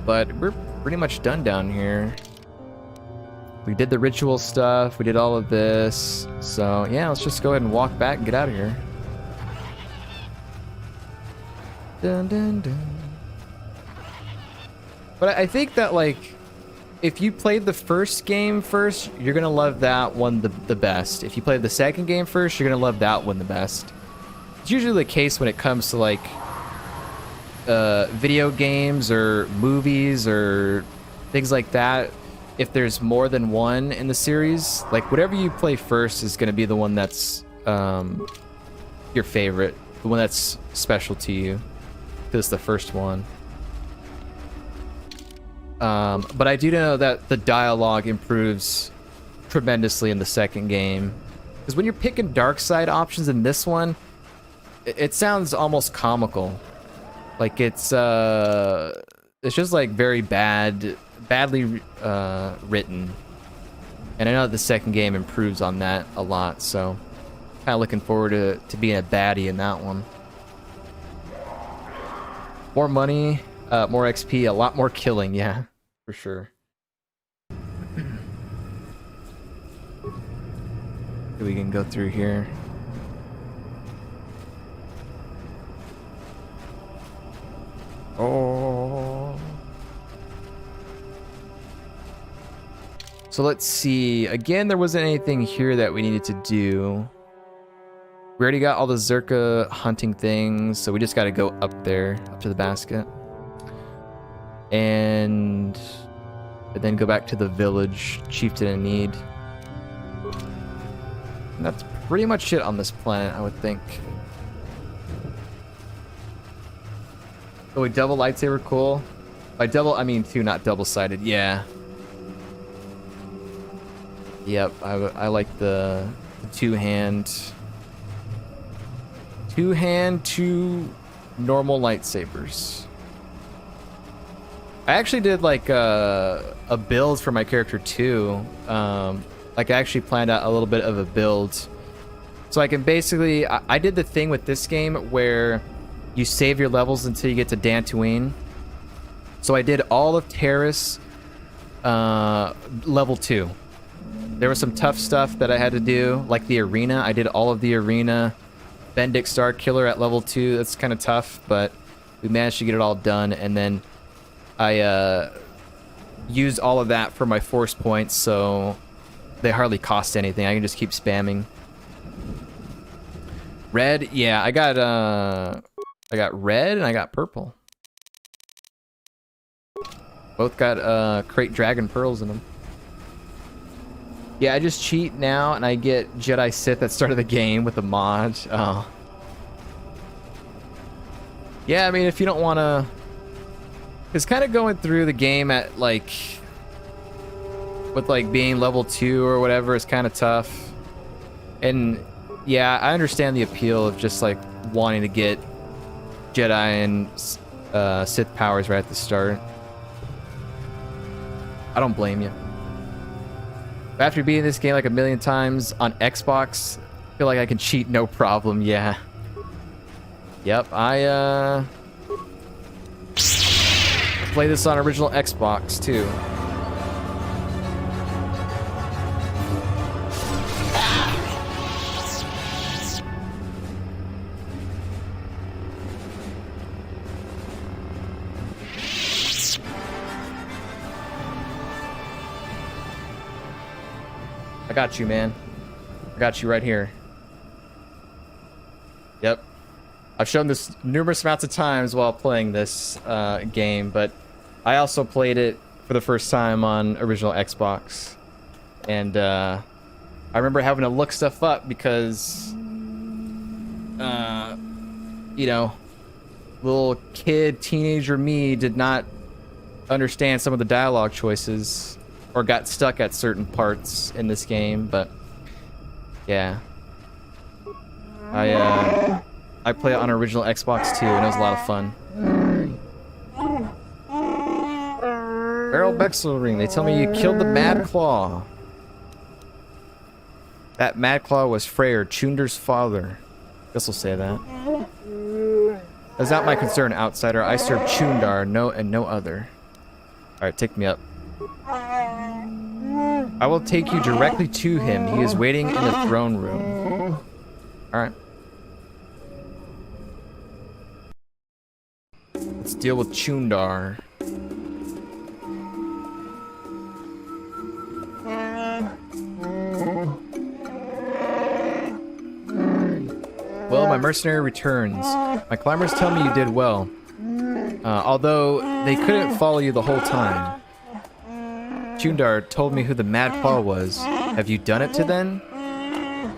but we're pretty much done down here. We did the ritual stuff, we did all of this, so yeah, let's just go ahead and walk back and get out of here. Dun, dun, dun. But I think that, like, if you played the first game first, you're gonna love that one the best. If you played the second game first, you're gonna love that one the best. It's usually the case when it comes to, like, video games or movies or things like that. If there's more than one in the series, like, whatever you play first is gonna be the one that's your favorite, the one that's special to you, because it's the first one. But I do know that the dialogue improves tremendously in the second game, because when you're picking dark side options in this one, it sounds almost comical. Like, it's just like very badly written. And I know that the second game improves on that a lot, so kind of looking forward to being a baddie in that one. More money, more XP, a lot more killing, yeah, for sure. We can go through here. Oh. So let's see. Again, there wasn't anything here that we needed to do. We already got all the Zerka hunting things, so we just got to go up there, up to the basket. And then go back to the village, chieftain in need. And that's pretty much it on this planet, I would think. Oh, a double lightsaber, cool. By double, I mean two, not double-sided. Yeah. Yep, I like the two-hand, two normal lightsabers. I actually did like a build for my character too. Like, I actually planned out a little bit of a build, so I can basically I did the thing with this game where you save your levels until you get to Dantooine. So I did all of Terrace level 2. There was some tough stuff that I had to do, like the arena. I did all of the arena. Bendick Star Killer at level 2. That's kind of tough, but we managed to get it all done. And then I used all of that for my force points, so they hardly cost anything. I can just keep spamming. Red, yeah, I got red and I got purple. Both got crate dragon pearls in them. Yeah, I just cheat now and I get Jedi Sith at start of the game with a mod. Oh. Yeah, I mean, if you don't want to... It's kind of going through the game at, like... with, like, being level 2 or whatever is kind of tough. And, yeah, I understand the appeal of just, like, wanting to get Jedi and Sith powers right at the start. I don't blame you. After beating this game like a million times on Xbox, I feel like I can cheat no problem, yeah. Yep, I play this on original Xbox too. I got you, man. I got you right here. Yep. I've shown this numerous amounts of times while playing this game, but I also played it for the first time on original Xbox. And I remember having to look stuff up because, you know, little kid, teenager me did not understand some of the dialogue choices. Or got stuck at certain parts in this game, but yeah, I play it on original Xbox too, and it was a lot of fun. Barrel Bexel ring. They tell me you killed the Mad Claw. That Mad Claw was Freyr, Chuundar's father. Guess we'll say that. That's not my concern, outsider. I serve Chuundar, no other. Alright, take me up. I will take you directly to him. He is waiting in the throne room. Alright. Let's deal with Chuundar. Well, my mercenary returns. My climbers tell me you did well. Although they couldn't follow you the whole time. Chuundar told me who the Mad Paw was. Have you done it to them?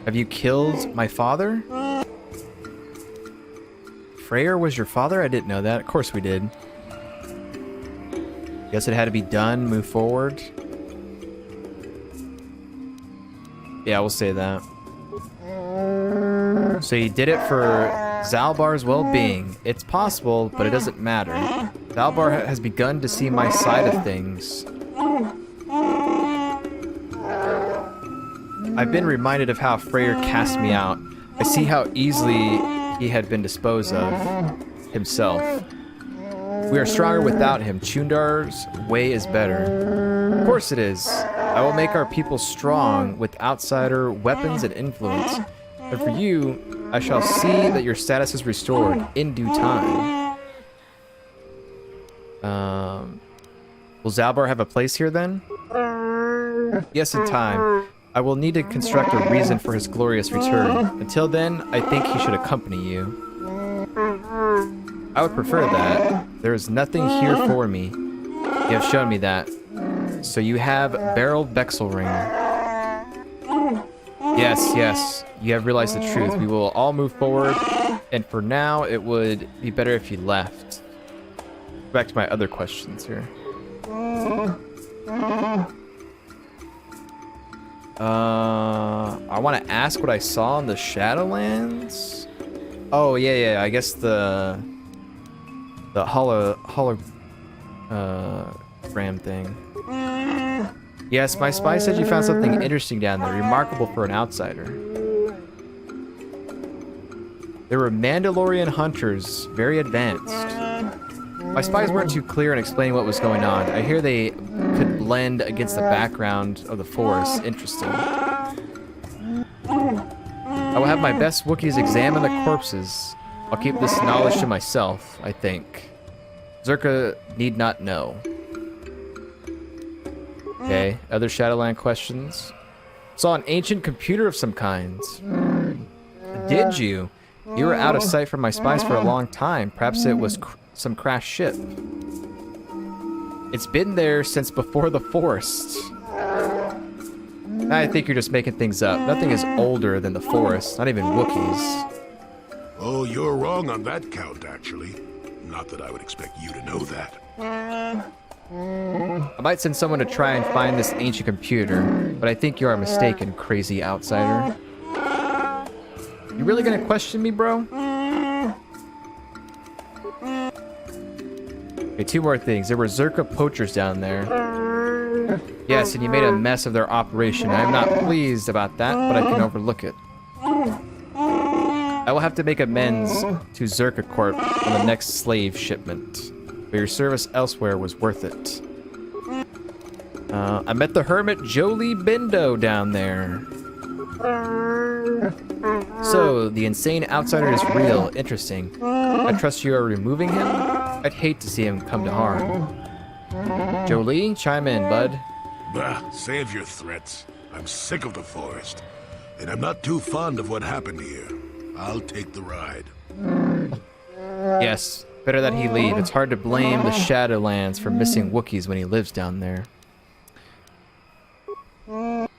Have you killed my father? Freyr was your father? I didn't know that. Of course we did. Guess it had to be done. Move forward. Yeah, we'll say that. So you did it for Zalbar's well-being. It's possible, but it doesn't matter. Zalbar has begun to see my side of things. I've been reminded of how Freyr cast me out. I see how easily he had been disposed of himself. We are stronger without him. Chuundar's way is better. Of course it is. I will make our people strong with outsider weapons and influence. And for you, I shall see that your status is restored in due time. Will Zalbar have a place here then? Yes, in time. I will need to construct a reason for his glorious return. Until then, I think he should accompany you. I would prefer that. There is nothing here for me. You have shown me that. So you have barreled Bexel ring. Yes, yes. You have realized the truth. We will all move forward. And for now, it would be better if you left. Back to my other questions here. I want to ask what I saw in the Shadowlands. Oh yeah. I guess the hologram thing. Yes, my spy said you found something interesting down there, remarkable for an outsider. There were Mandalorian hunters, very advanced. My spies weren't too clear in explaining what was going on. I hear they could blend against the background of the forest. Interesting. I will have my best Wookiees examine the corpses. I'll keep this knowledge to myself, I think. Zerka need not know. Okay, other Shadowland questions. Saw an ancient computer of some kind. Did you? You were out of sight from my spies for a long time. Perhaps it was some crashed ship. It's been there since before the forest. I think you're just making things up. Nothing is older than the forest, not even Wookiees. Oh, you're wrong on that count, actually. Not that I would expect you to know that. I might send someone to try and find this ancient computer, but I think you are mistaken, crazy outsider. You really gonna question me, bro? Okay, two more things. There were Zerka poachers down there. Yes, and you made a mess of their operation. I am not pleased about that, but I can overlook it. I will have to make amends to Zerka Corp on the next slave shipment. But your service elsewhere was worth it. I met the hermit Jolie Bindo down there. So, the insane outsider is real. Interesting. I trust you are removing him? I'd hate to see him come to harm. Jolie, chime in, bud. Bah, save your threats. I'm sick of the forest. And I'm not too fond of what happened here. I'll take the ride. Yes, better that he leave. It's hard to blame the Shadowlands for missing Wookiees when he lives down there.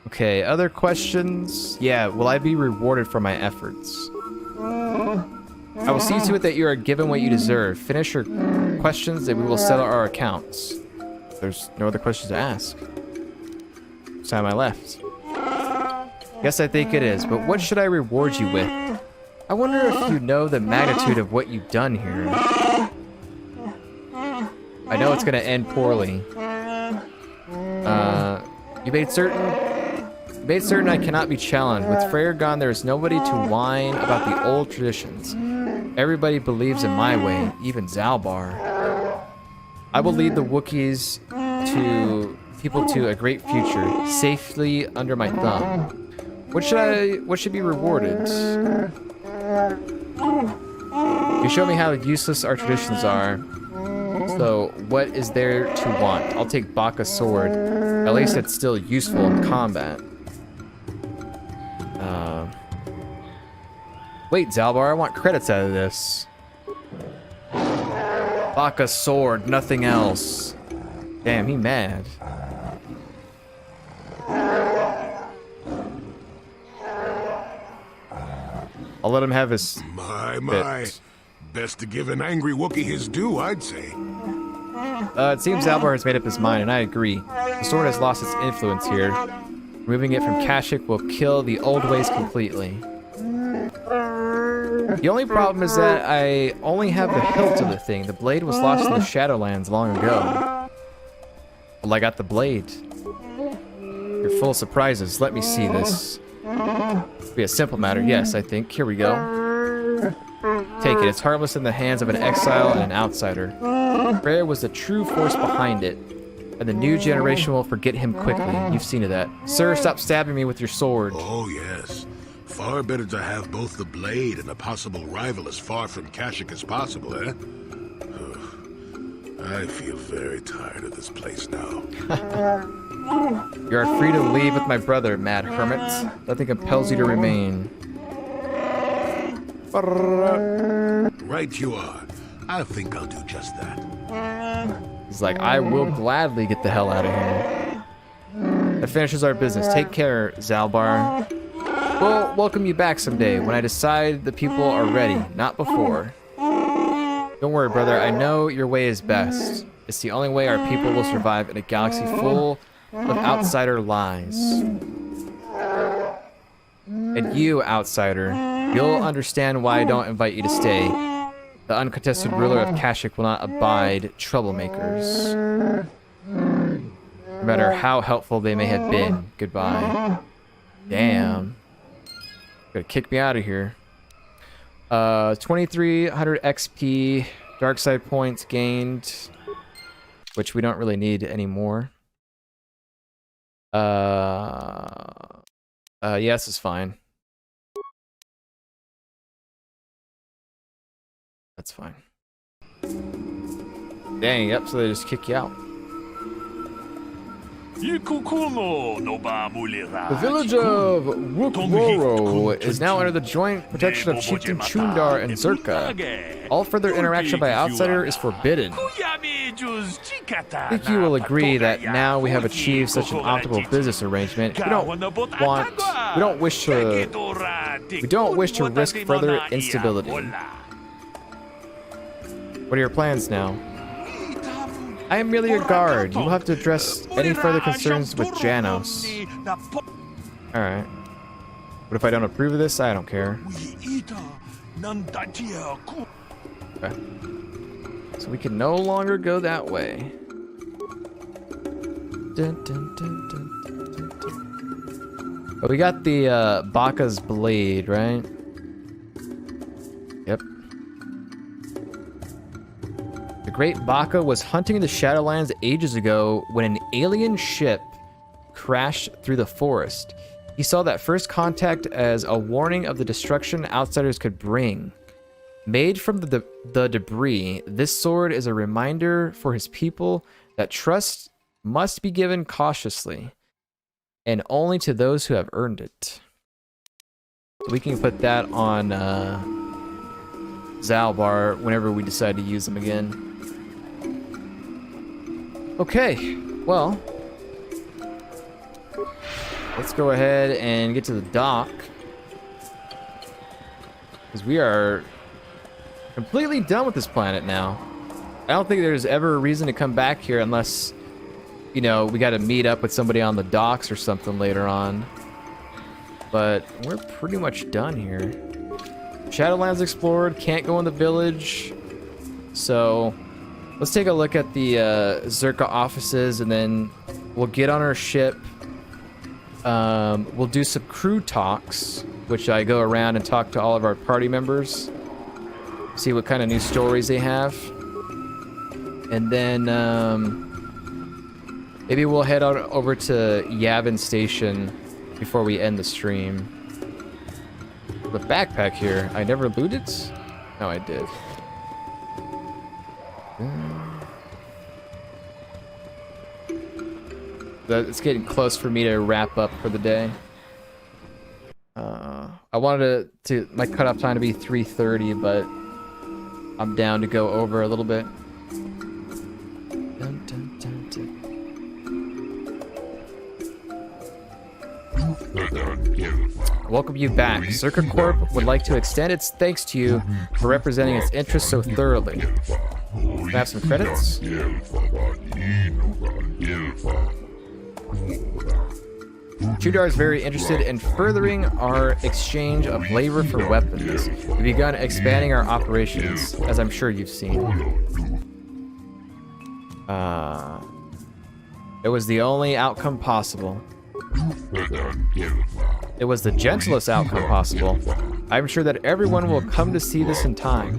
Okay, other questions? Yeah, will I be rewarded for my efforts? I will see to it that you are given what you deserve. Finish your questions and we will settle our accounts. There's no other questions to ask. It's time I left. Yes, I think it is, but what should I reward you with? I wonder if you know the magnitude of what you've done here. I know it's gonna end poorly. You made certain I cannot be challenged. With Freyr gone, there is nobody to whine about the old traditions. Everybody believes in my way, even Zalbar. I will lead the Wookiees people to a great future, safely under my thumb. What should be rewarded? You show me how useless our traditions are. So, what is there to want? I'll take Bacca's sword. At least it's still useful in combat. Wait, Zalbar, I want credits out of this. Bacca's sword, nothing else. Damn, he mad. I'll let him have his My. bit. Best to give an angry Wookiee his due, I'd say. It seems Zalbar has made up his mind, and I agree. The sword has lost its influence here. Removing it from Kashyyyk will kill the old ways completely. The only problem is that I only have the hilt of the thing. The blade was lost in the Shadowlands long ago. Well, I got the blade. You're full of surprises. Let me see this. It'll be a simple matter. Yes, I think. Here we go. Take it. It's harmless in the hands of an exile and an outsider. Prayer was the true force behind it, and the new generation will forget him quickly. You've seen to that. Sir, stop stabbing me with your sword. Oh, yes. Far better to have both the blade and a possible rival as far from Kashyyyk as possible, eh? I feel very tired of this place now. You are free to leave with my brother, mad hermit. Nothing compels you to remain. Right you are. I think I'll do just that. He's like, I will gladly get the hell out of here. That finishes our business. Take care, Zalbar. We'll welcome you back someday when I decide the people are ready, not before. Don't worry, brother. I know your way is best. It's the only way our people will survive in a galaxy full of outsider lies. And you, outsider, you'll understand why I don't invite you to stay. The uncontested ruler of Kashyyyk will not abide troublemakers. No matter how helpful they may have been. Goodbye. Damn. Gonna kick me out of here. 2300 XP, dark side points gained, which we don't really need anymore. Yes, is fine. That's fine. Dang, yep, so they just kick you out. The village of Wukworo is now under the joint protection of Chieftain Chuundar and Zerka. All further interaction by outsider is forbidden. I think you will agree that now we have achieved such an optimal business arrangement. We don't wish to risk further instability. What are your plans now? I am merely a guard. You will have to address any further concerns with Janos. Alright. What if I don't approve of this? I don't care. Okay. So we can no longer go that way. But we got the Bacca's blade, right? Yep. The great Bacca was hunting in the Shadowlands ages ago when an alien ship crashed through the forest. He saw that first contact as a warning of the destruction outsiders could bring. Made from the debris, this sword is a reminder for his people that trust must be given cautiously, and only to those who have earned it. So we can put that on Zalbar whenever we decide to use them again. Okay, well, let's go ahead and get to the dock, because we are completely done with this planet now. I don't think there's ever a reason to come back here unless, you know, we got to meet up with somebody on the docks or something later on. But we're pretty much done here. Shadowlands explored, can't go in the village. So let's take a look at the Zerka offices, and then we'll get on our ship. We'll do some crew talks, which I go around and talk to all of our party members, see what kind of new stories they have. And then Maybe we'll head out over to Yavin Station before we end the stream. The backpack here. I never looted? No, I did. It's getting close for me to wrap up for the day. I wanted my cutoff time to be 3:30, but I'm down to go over a little bit. Dun, dun, dun, dun. Welcome you back. Circuit Corp would like to extend its thanks to you for representing its interests so thoroughly. Can I have some credits? Chuundar is very interested in furthering our exchange of labor for weapons. We've begun expanding our operations, as I'm sure you've seen. It was the only outcome possible. It was the gentlest outcome possible. I'm sure that everyone will come to see this in time.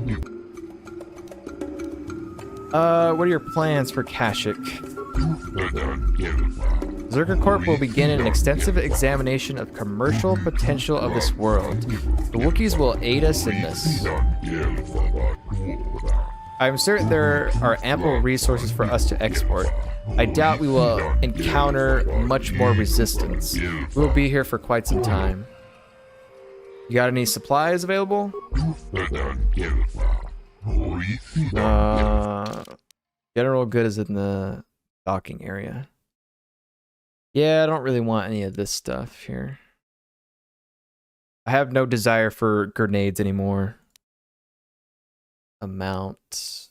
What are your plans for Kashyyyk? Zerka Corp will begin an extensive examination of commercial potential of this world. The Wookiees will aid us in this. I'm certain there are ample resources for us to export. I doubt we will encounter much more resistance. We'll be here for quite some time. You got any supplies available? General good is in the docking area. Yeah, I don't really want any of this stuff here. I have no desire for grenades anymore. Amount.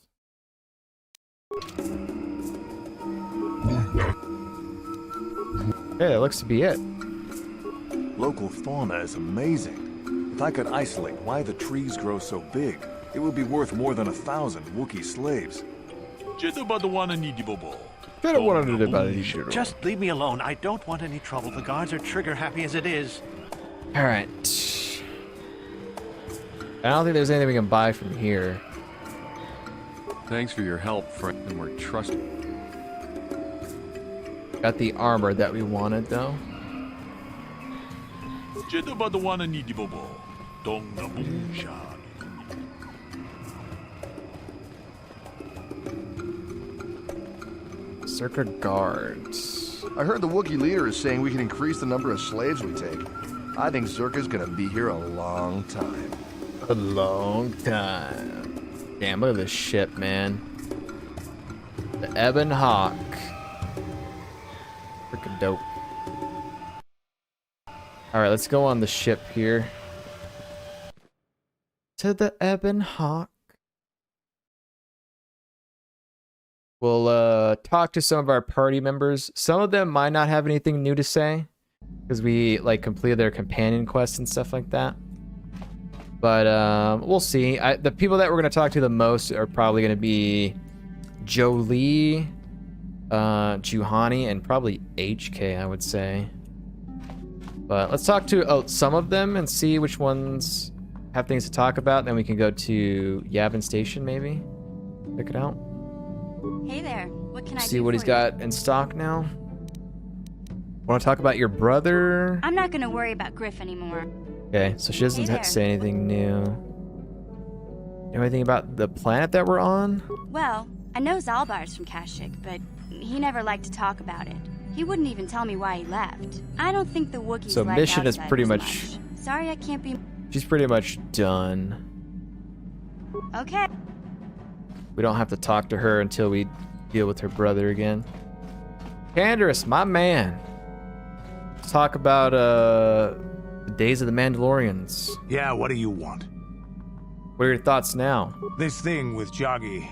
Okay, that looks to be it. Local fauna is amazing. If I could isolate why the trees grow so big, it would be worth more than 1,000 Wookiee slaves. Just leave me alone. I don't want any trouble. The guards are trigger happy as it is. Alright. I don't think there's anything we can buy from here. Thanks for your help, friend, and we're trusted. Got the armor that we wanted, though. Circa guards. I heard the Wookiee leader is saying we can increase the number of slaves we take. I think Zerka's gonna be here a long time. A long time. Damn, look at this ship, man. The Ebon Hawk. Freaking dope. Alright, let's go on the ship here. To the Ebon Hawk. We'll talk to some of our party members. Some of them might not have anything new to say, because we like completed their companion quests and stuff like that. But we'll see. The people that we're gonna talk to the most are probably gonna be Jolie, Juhani, and probably HK, I would say. But let's talk to some of them and see which ones have things to talk about. Then we can go to Yavin Station, maybe. Check it out. Hey there. What can I do? See what he's got in stock now. Want to talk about your brother? I'm not gonna worry about Griff anymore. Okay, so she doesn't Hey there. say anything new. Know anything about the planet that we're on? Well, I know Zalbar's from Kashyyyk, but he never liked to talk about it. He wouldn't even tell me why he left. I don't think the Wookiees So like mission is pretty outsiders much. Sorry, I can't be. She's pretty much done. Okay. We don't have to talk to her until we deal with her brother again. Canderous, my man. Let's talk about the days of the Mandalorians. Yeah, what do you want? What are your thoughts now? This thing with Joggy,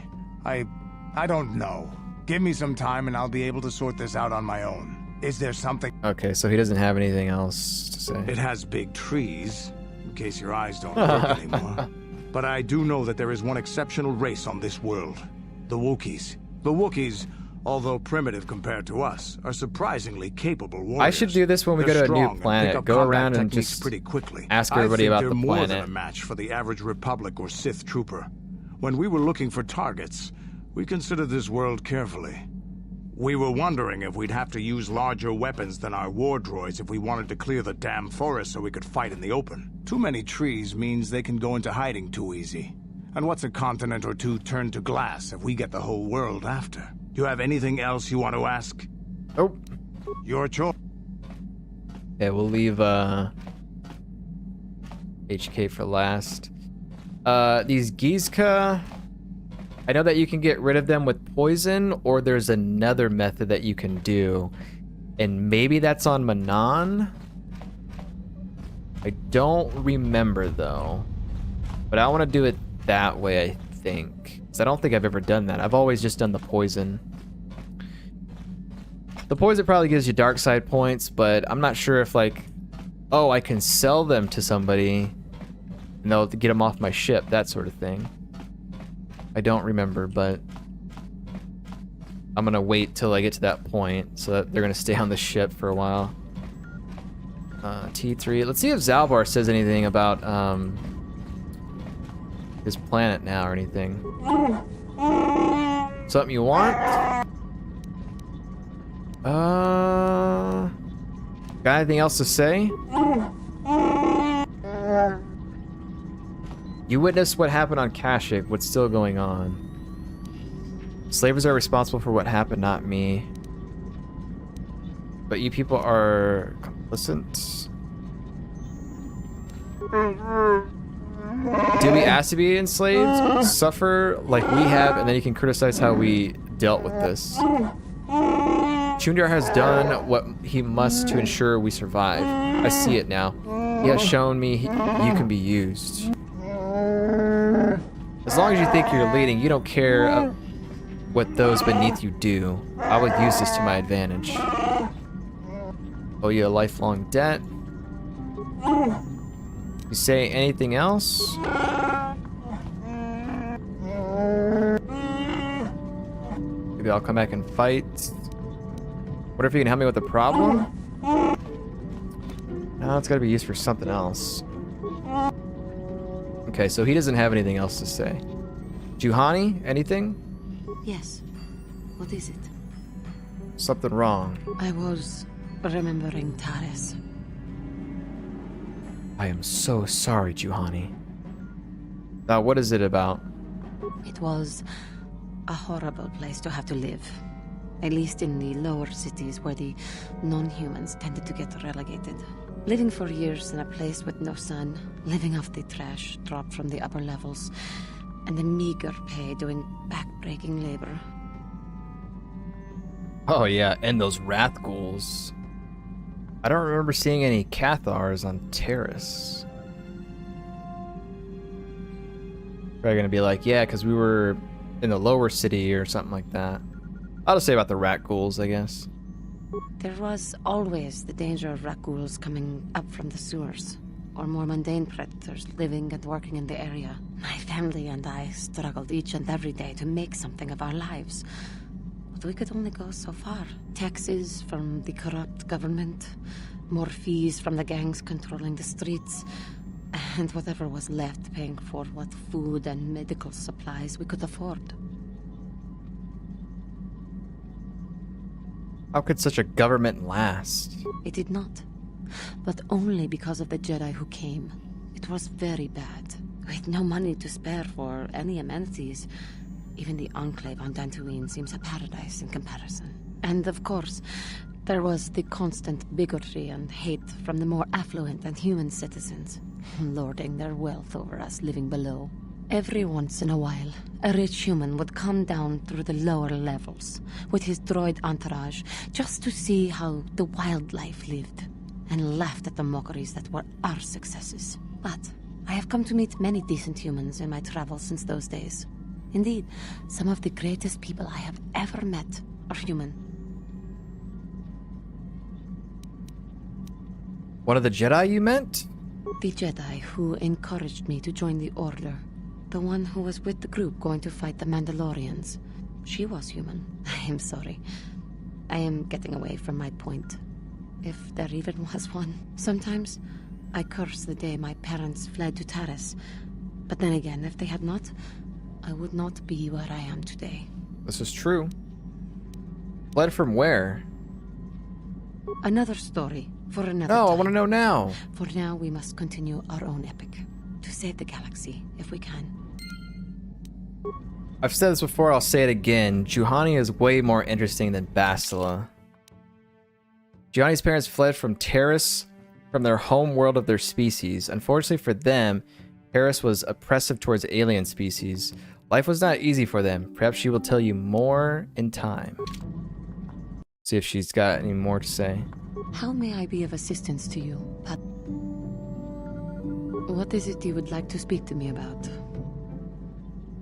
I don't know. Give me some time and I'll be able to sort this out on my own. Is there something? Okay, so he doesn't have anything else to say. It has big trees, in case your eyes don't work anymore. But I do know that there is one exceptional race on this world. The Wookiees. The Wookiees, although primitive compared to us, are surprisingly capable warriors. I should do this when we They're go to a strong new and planet. pick up Go combat around and techniques just pretty quickly. ask everybody about the they're more planet. than a match for the average Republic or Sith trooper. When we were looking for targets, we considered this world carefully. We were wondering if we'd have to use larger weapons than our war droids if we wanted to clear the damn forest so we could fight in the open. Too many trees means they can go into hiding too easy. And what's a continent or two turned to glass if we get the whole world after? You have anything else you want to ask? Oh. Your choice. Okay, we'll leave HK for last. These Gizka, I know that you can get rid of them with poison, or there's another method that you can do. And maybe that's on Manon? I don't remember though. But I want to do it that way, I think. Because I don't think I've ever done that. I've always just done the poison. The poison probably gives you dark side points, but I'm not sure if like, oh, I can sell them to somebody and they'll get them off my ship, that sort of thing. I don't remember, but I'm gonna wait till I get to that point so that they're gonna stay on the ship for a while. T3. Let's see if Zalbar says anything about his planet now or anything. Something you want? Got anything else to say? You witnessed what happened on Kashyyyk. What's still going on? Slavers are responsible for what happened, not me. But you people are complicit. Did we ask to be enslaved? Suffer like we have, and then you can criticize how we dealt with this. Chuundar has done what he must to ensure we survive. I see it now. He has shown me you can be used. As long as you think you're leading, you don't care what those beneath you do. I will use this to my advantage. Owe you a lifelong debt. You say anything else? Maybe I'll come back and fight. What if you can help me with the problem? No, it's gotta be used for something else. Okay, so he doesn't have anything else to say. Juhani, anything? Yes. What is it? Something wrong. I was remembering Taris. I am so sorry, Juhani. Now, what is it about? It was a horrible place to have to live. At least in the lower cities where the non-humans tended to get relegated. Living for years in a place with no sun, living off the trash dropped from the upper levels, and the meager pay doing back-breaking labor. Oh yeah, and those wrath ghouls. I don't remember seeing any Cathars on Terrace. Probably gonna be like, yeah, because we were in the lower city or something like that. I'll just say about the rat ghouls, I guess. There was always the danger of rat ghouls coming up from the sewers, or more mundane predators living and working in the area. My family and I struggled each and every day to make something of our lives. But we could only go so far. Taxes from the corrupt government, more fees from the gangs controlling the streets, and whatever was left paying for what food and medical supplies we could afford. How could such a government last? It did not. But only because of the Jedi who came. It was very bad. We had no money to spare for any amenities. Even the Enclave on Dantooine seems a paradise in comparison. And of course, there was the constant bigotry and hate from the more affluent and human citizens, lording their wealth over us living below. Every once in a while, a rich human would come down through the lower levels with his droid entourage just to see how the wildlife lived, and laughed at the mockeries that were our successes. But I have come to meet many decent humans in my travels since those days. Indeed, some of the greatest people I have ever met are human. One of the Jedi you meant? The Jedi who encouraged me to join the Order. The one who was with the group going to fight the Mandalorians. She was human. I am sorry. I am getting away from my point. If there even was one. Sometimes, I curse the day my parents fled to Taris. But then again, if they had not, I would not be where I am today. This is true. Fled from where? Another story for another No, I time. want to know now. For now, we must continue our own epic. To save the galaxy, if we can. I've said this before, I'll say it again. Juhani is way more interesting than Bastila. Juhani's parents fled from Terrace, from their home world of their species. Unfortunately for them, Terrace was oppressive towards alien species. Life was not easy for them. Perhaps she will tell you more in time. See if she's got any more to say. How may I be of assistance to you, Pat? What is it you would like to speak to me about?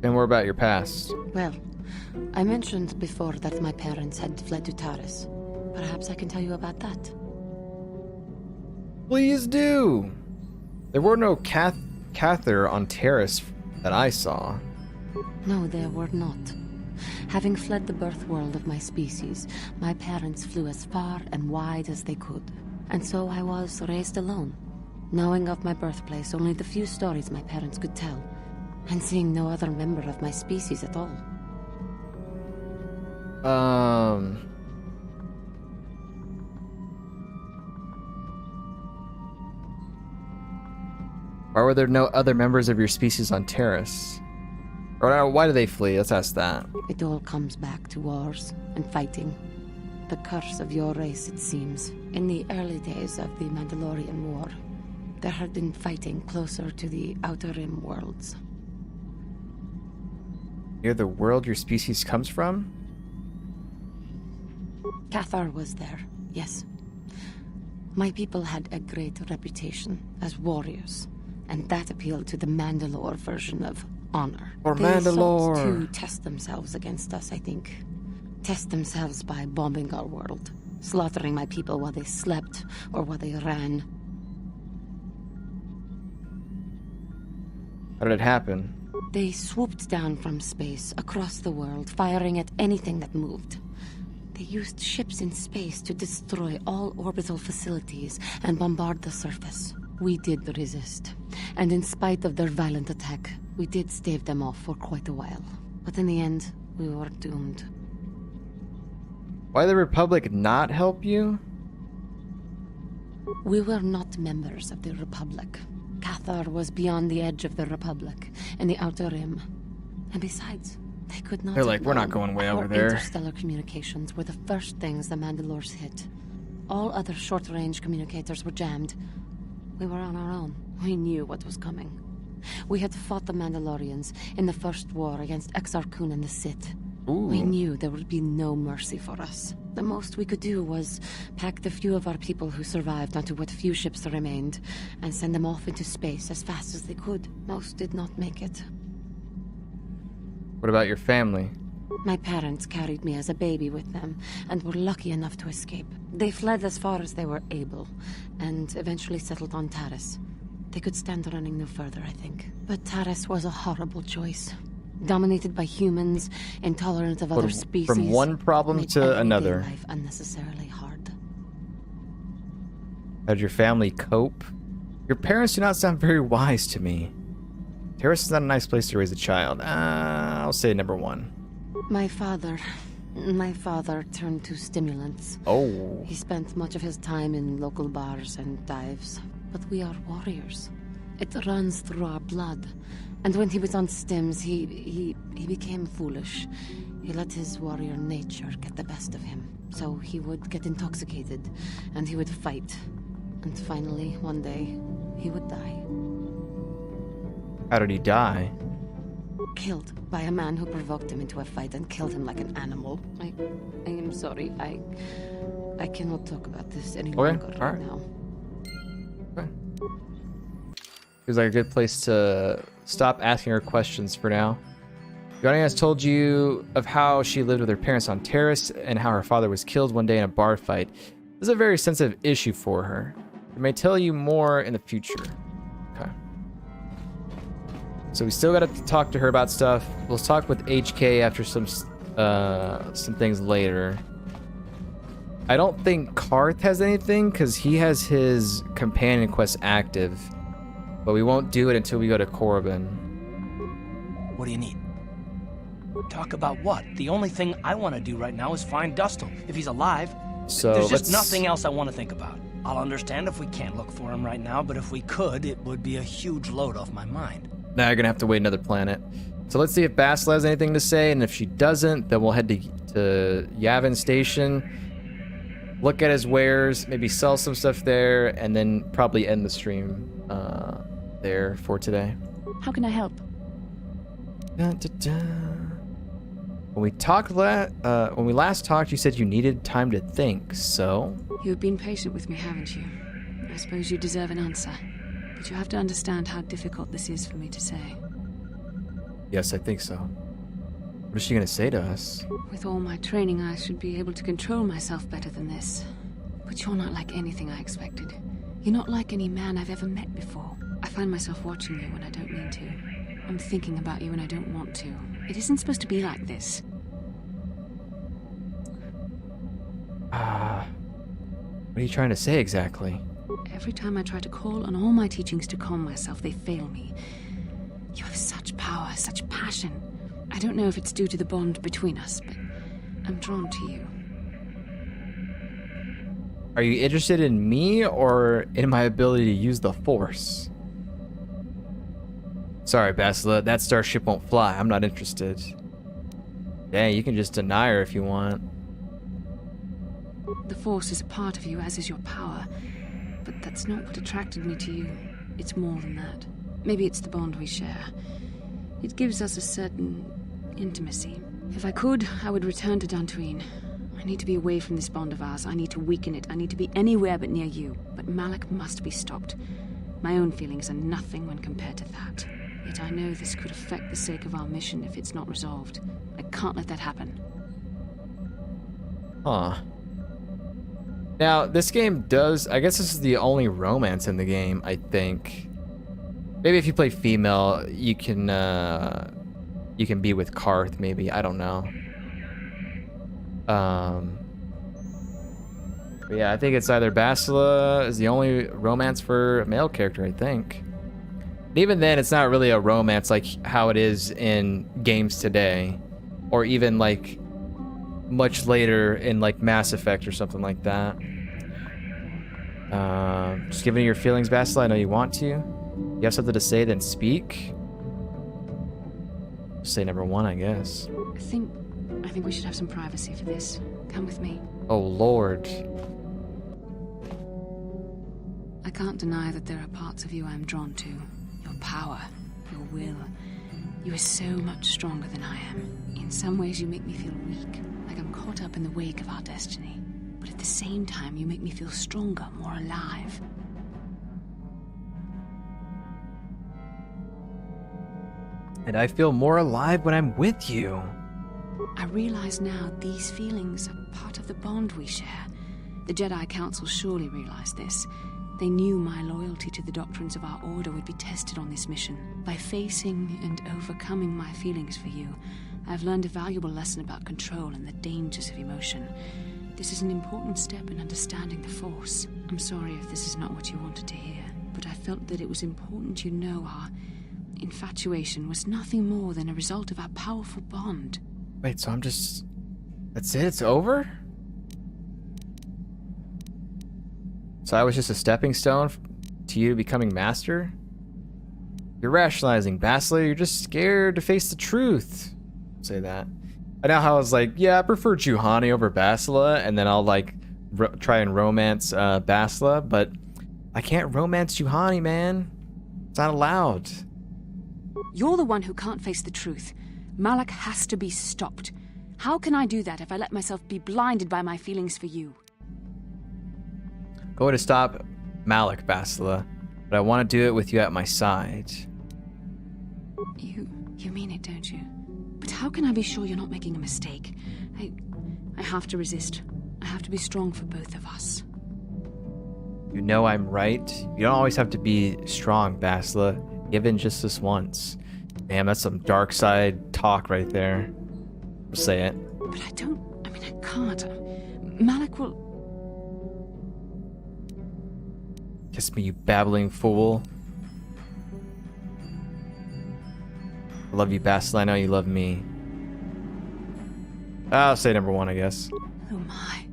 And more about your past. Well, I mentioned before that my parents had fled to Taris. Perhaps I can tell you about that. Please do! There were no Cather on Terrace that I saw. No, there were not. Having fled the birth world of my species, my parents flew as far and wide as they could. And so I was raised alone, knowing of my birthplace only the few stories my parents could tell, and seeing no other member of my species at all. Why were there no other members of your species on Terrace? Or why did they flee? Let's ask that. It all comes back to wars and fighting. The curse of your race, it seems. In the early days of the Mandalorian War, there had been fighting closer to the Outer Rim worlds. Near the world your species comes from? Cathar was there, yes. My people had a great reputation as warriors, and that appealed to the Mandalore version of honor. Or they Mandalore. sought to test themselves against us, I think. Test themselves by bombing our world, slaughtering my people while they slept or while they ran. How did it happen? They swooped down from space, across the world, firing at anything that moved. They used ships in space to destroy all orbital facilities and bombard the surface. We did resist, and in spite of their violent attack, we did stave them off for quite a while. But in the end, we were doomed. Why did the Republic not help you? We were not members of the Republic. Cathar was beyond the edge of the Republic, in the Outer Rim. And besides, they could not. They're like, have we're not known going way our over there. Interstellar communications were the first things the Mandalores hit. All other short-range communicators were jammed. We were on our own. We knew what was coming. We had fought the Mandalorians in the first war against Exar Kun and the Sith. Ooh. We knew there would be no mercy for us. The most we could do was pack the few of our people who survived onto what few ships remained and send them off into space as fast as they could. Most did not make it. What about your family? My parents carried me as a baby with them and were lucky enough to escape. They fled as far as they were able and eventually settled on Taris. They could stand running no further, I think. But Taris was a horrible choice. Dominated by humans, intolerant of other species. From one problem made to everyday another. life unnecessarily hard. How did your family cope? Your parents do not sound very wise to me. Terrace is not a nice place to raise a child. I'll say number one. My father turned to stimulants. Oh. He spent much of his time in local bars and dives. But we are warriors. It runs through our blood. And when he was on stims, he became foolish. He let his warrior nature get the best of him. So he would get intoxicated, and he would fight. And finally, one day, he would die. How did he die? Killed by a man who provoked him into a fight and killed him like an animal. I am sorry. I cannot talk about this any longer right now. Okay. Feels like a good place to stop asking her questions for now. Juhani has told you of how she lived with her parents on Terrace and how her father was killed one day in a bar fight. This is a very sensitive issue for her. I may tell you more in the future. Okay. So we still got to talk to her about stuff. We'll talk with HK after some things later. I don't think Karth has anything because he has his companion quest active. But we won't do it until we go to Korriban. What do you need? Talk about what? The only thing I want to do right now is find Dustle. If he's alive, So there's just let's- nothing else I want to think about. I'll understand if we can't look for him right now, but if we could, it would be a huge load off my mind. Now you're gonna have to wait another planet. So let's see if Bastila has anything to say, and if she doesn't, then we'll head to Yavin Station, look at his wares, maybe sell some stuff there, and then probably end the stream there for today. How can I help? Dun, dun, dun. When we last talked, you said you needed time to think. So You've been patient with me, haven't you? I suppose you deserve an answer. But you have to understand how difficult this is for me to say. yes, I think so. What is she gonna say to us? With all my training, I should be able to control myself better than this. But you're not like anything I expected. You're not like any man I've ever met before. I find myself watching you when I don't mean to. I'm thinking about you when I don't want to. It isn't supposed to be like this. What are you trying to say exactly? Every time I try to call on all my teachings to calm myself, they fail me. You have such power, such passion. I don't know if it's due to the bond between us, but I'm drawn to you. Are you interested in me or in my ability to use the Force? Sorry, Bastila, that starship won't fly. I'm not interested. Yeah, you can just deny her if you want. The Force is a part of you, as is your power. But that's not what attracted me to you. It's more than that. Maybe it's the bond we share. It gives us a certain intimacy. If I could, I would return to Dantooine. I need to be away from this bond of ours. I need to weaken it. I need to be anywhere but near you. But Malak must be stopped. My own feelings are nothing when compared to that. Yet I know this could affect the sake of our mission if it's not resolved. I can't let that happen. Huh. Now, this game does... I guess this is the only romance in the game, I think. Maybe if you play female, you can be with Karth, maybe. I don't know. But yeah, I think it's either Bastila is the only romance for a male character, I think. And even then, it's not really a romance like how it is in games today. Or even like much later in like Mass Effect or something like that. Just giving your feelings, Bastila. I know you want to. You have something to say, then speak. Say number one, I guess. I think we should have some privacy for this. Come with me. Oh, Lord. I can't deny that there are parts of you I'm drawn to. Your power, your will. You are so much stronger than I am. In some ways you make me feel weak, like I'm caught up in the wake of our destiny. But at the same time you make me feel stronger, more alive. And I feel more alive when I'm with you. I realize now these feelings are part of the bond we share. The Jedi Council surely realized this. They knew my loyalty to the doctrines of our order would be tested on this mission. By facing and overcoming my feelings for you, I've learned a valuable lesson about control and the dangers of emotion. This is an important step in understanding the Force. I'm sorry if this is not what you wanted to hear, but I felt that it was important you know our infatuation was nothing more than a result of our powerful bond. Wait, so I'm just... That's it? It's over? So I was just a stepping stone to you becoming master? You're rationalizing, Bastila. You're just scared to face the truth. Say that. I know how I was like, yeah, I prefer Juhani over Bastila, and then I'll like try and romance Bastila, but I can't romance Juhani, man. It's not allowed. You're the one who can't face the truth. Malak has to be stopped. How can I do that if I let myself be blinded by my feelings for you? Going to stop Malak, Bastila, but I want to do it with you at my side. You mean it, don't you? But how can I be sure you're not making a mistake? I have to resist. I have to be strong for both of us. You know I'm right. You don't always have to be strong, Bastila. Given just this once. Damn, that's some dark side talk right there. Say it. But I can't. Malak will... Kiss me, you babbling fool. I love you, Bastila. I know you love me. I'll say number 1, I guess. Oh my.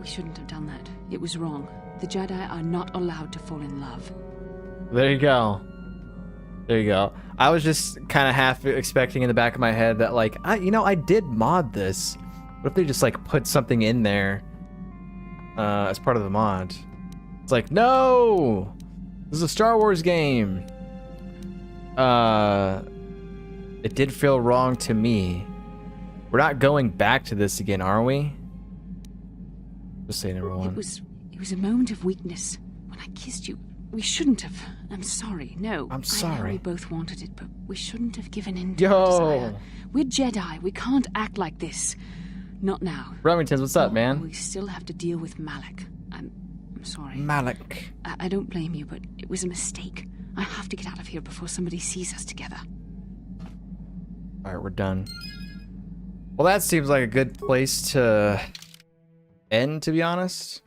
We shouldn't have done that. It was wrong. The Jedi are not allowed to fall in love. There you go. There you go. I was just kind of half expecting in the back of my head that, like, I did mod this. What if they just, like, put something in there as part of the mod? It's like, no! This is a Star Wars game. It did feel wrong to me. We're not going back to this again, are we? Just say number 1. It was a moment of weakness. When I kissed you, we shouldn't have. I'm sorry. No. I'm I know sorry. we both wanted it, but we shouldn't have given in to our desire. Yo! We're Jedi. We can't act like this. Not now. Remingtons, what's up, We man? still have to deal with Malak. I'm sorry. Malak. I don't blame you, but it was a mistake. I have to get out of here before somebody sees us together. Alright, we're done. Well, that seems like a good place to end, to be honest.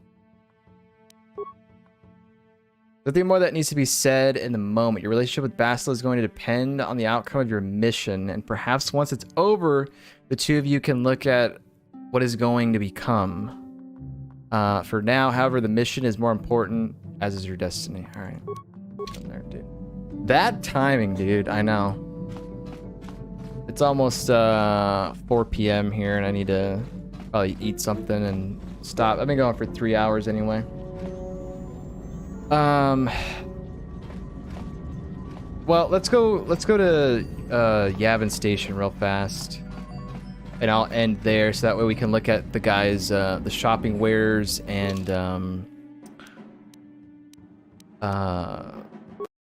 Nothing more that needs to be said in the moment. Your relationship with Bastila is going to depend on the outcome of your mission, and perhaps once it's over, the two of you can look at what is going to become. For now, however, the mission is more important, as is your destiny. Alright. There, dude. That timing, dude, I know. It's almost 4 p.m. here, and I need to probably eat something and stop. I've been going for 3 hours anyway. Well, let's go to Yavin Station real fast, and I'll end there so that way we can look at the guys, the shopping wares and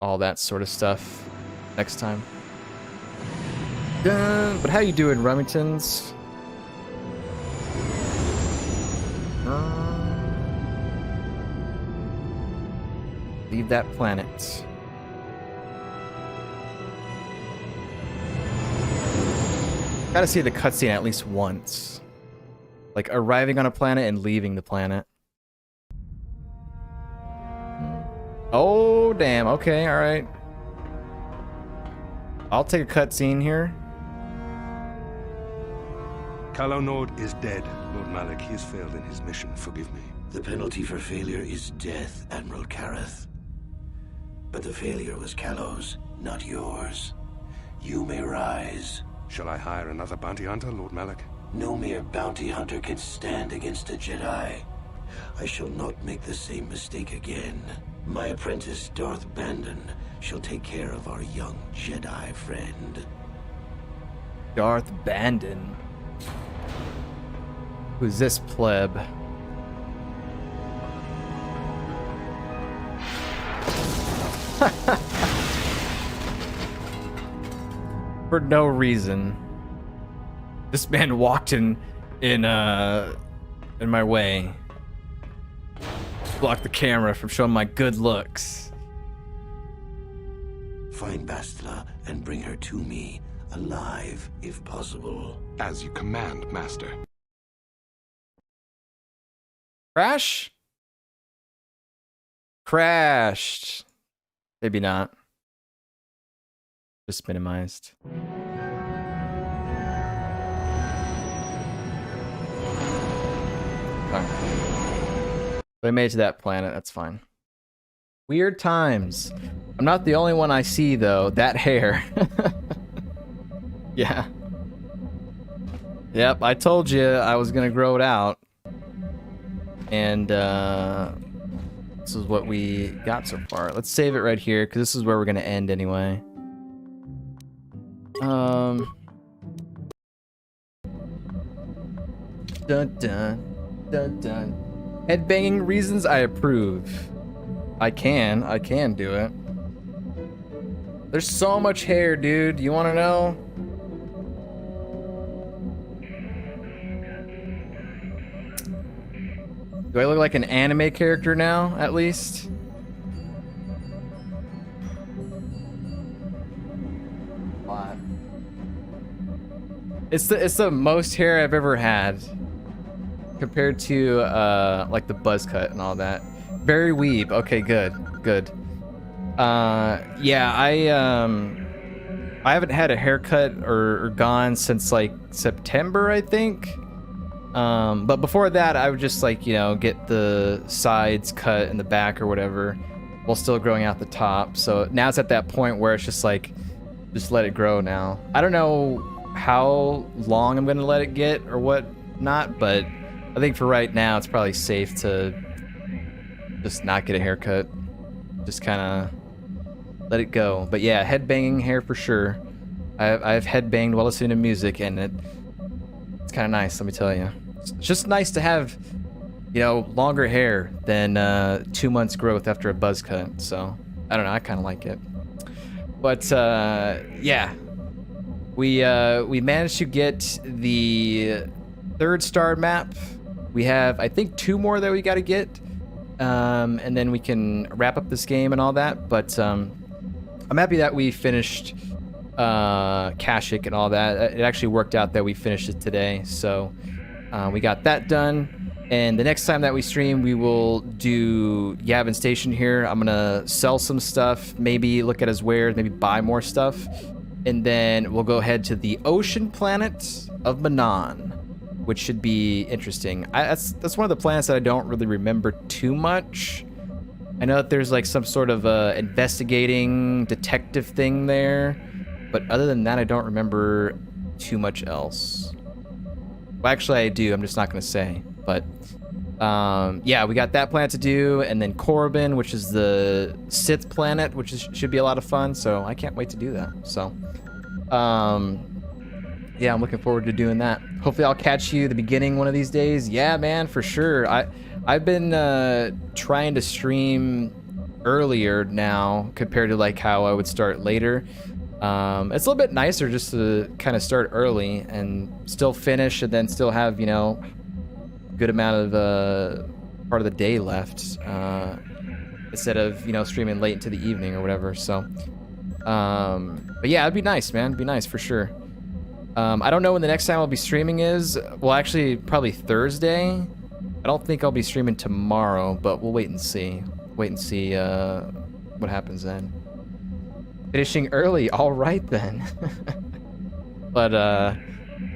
all that sort of stuff next time. But how you doing, Remingtons? Leave that planet. Gotta see the cutscene at least once. Like arriving on a planet and leaving the planet. Oh, damn. Okay, alright. I'll take a cutscene here. Calo Nord is dead, Lord Malak. He has failed in his mission. Forgive me. The penalty for failure is death, Admiral Kareth. But the failure was Calo's, not yours. You may rise. Shall I hire another bounty hunter, Lord Malak? No mere bounty hunter can stand against a Jedi. I shall not make the same mistake again. My apprentice, Darth Bandon, shall take care of our young Jedi friend. Darth Bandon. Who's this pleb? For no reason. This man walked in my way. Blocked the camera from showing my good looks. Find Bastila and bring her to me, alive, if possible. As you command, Master. Crash? Crashed. Maybe not. Just minimized. Alright. They made it to that planet, that's fine. Weird times. I'm not the only one I see, though. That hair. Yeah. Yep, I told you I was gonna grow it out. And, this is what we got so far. Let's save it right here, because this is where we're gonna end anyway. Dun dun. Dun dun. Headbanging reasons I approve. I can do it. There's so much hair, dude. You wanna know? Do I look like an anime character now, at least? What? It's the most hair I've ever had. Compared to like the buzz cut and all that. Very weeb. Okay, good. Good. Yeah, I haven't had a haircut or gone since like September, I think. But before that, I would just like, you know, get the sides cut in the back or whatever while still growing out the top. So now it's at that point where it's just like, just let it grow now. I don't know how long I'm gonna let it get or what not, but I think for right now it's probably safe to just not get a haircut. Just kind of let it go. But yeah, headbanging hair for sure. I've headbanged while listening to music, and it's kind of nice, let me tell you. It's just nice to have, you know, longer hair than 2 months growth after a buzz cut. So I don't know, I kind of like it. But yeah, we managed to get the 3rd star map. We have, I think, 2 more that we got to get, and then we can wrap up this game and all that. But I'm happy that we finished Kashyyyk and all that. It actually worked out that we finished it today, so we got that done. And the next time that we stream, we will do Yavin Station here. I'm gonna sell some stuff, maybe look at his wares, maybe buy more stuff, and then we'll go ahead to the ocean planet of Manan, which should be interesting. That's one of the planets that I don't really remember too much. I know that there's like some sort of investigating detective thing there, but other than that, I don't remember too much else. Well, actually, I do. I'm just not gonna say. But yeah, we got that planet to do, and then Korriban, which is the Sith planet, which should be a lot of fun. So I can't wait to do that. So yeah, I'm looking forward to doing that. Hopefully, I'll catch you the beginning one of these days. Yeah, man, for sure. I've been trying to stream earlier now compared to like how I would start later. It's a little bit nicer just to kind of start early and still finish, and then still have, you know, good amount of part of the day left, instead of, you know, streaming late into the evening or whatever. So but yeah, it'd be nice, man. It'd be nice for sure. I don't know when the next time I'll be streaming is. Well, actually, probably Thursday. I don't think I'll be streaming tomorrow, but we'll wait and see. Wait and see what happens then. Finishing early, all right then. But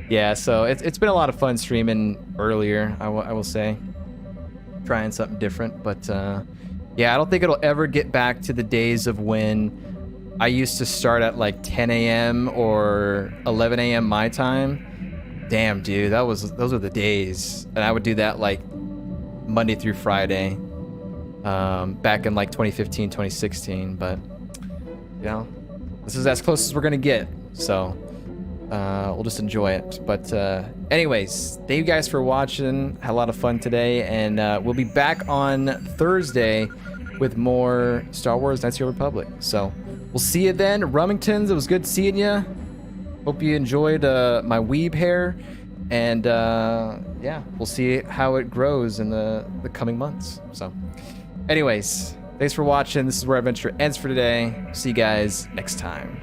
yeah, so it's been a lot of fun streaming earlier, I will say. Trying something different, but yeah, I don't think it'll ever get back to the days of when I used to start at like 10 a.m. or 11 a.m. my time. Damn, dude, those were the days. And I would do that like Monday through Friday, back in like 2015, 2016. But, you know, this is as close as we're gonna get. So we'll just enjoy it. But anyways, thank you guys for watching. Had a lot of fun today, and we'll be back on Thursday with more Star Wars Knights of the Old Republic. So we'll see you then. Rummingtons, it was good seeing you. Hope you enjoyed my weeb hair, and yeah, we'll see how it grows in the coming months. So anyways, thanks for watching. This is where our adventure ends for today. See you guys next time.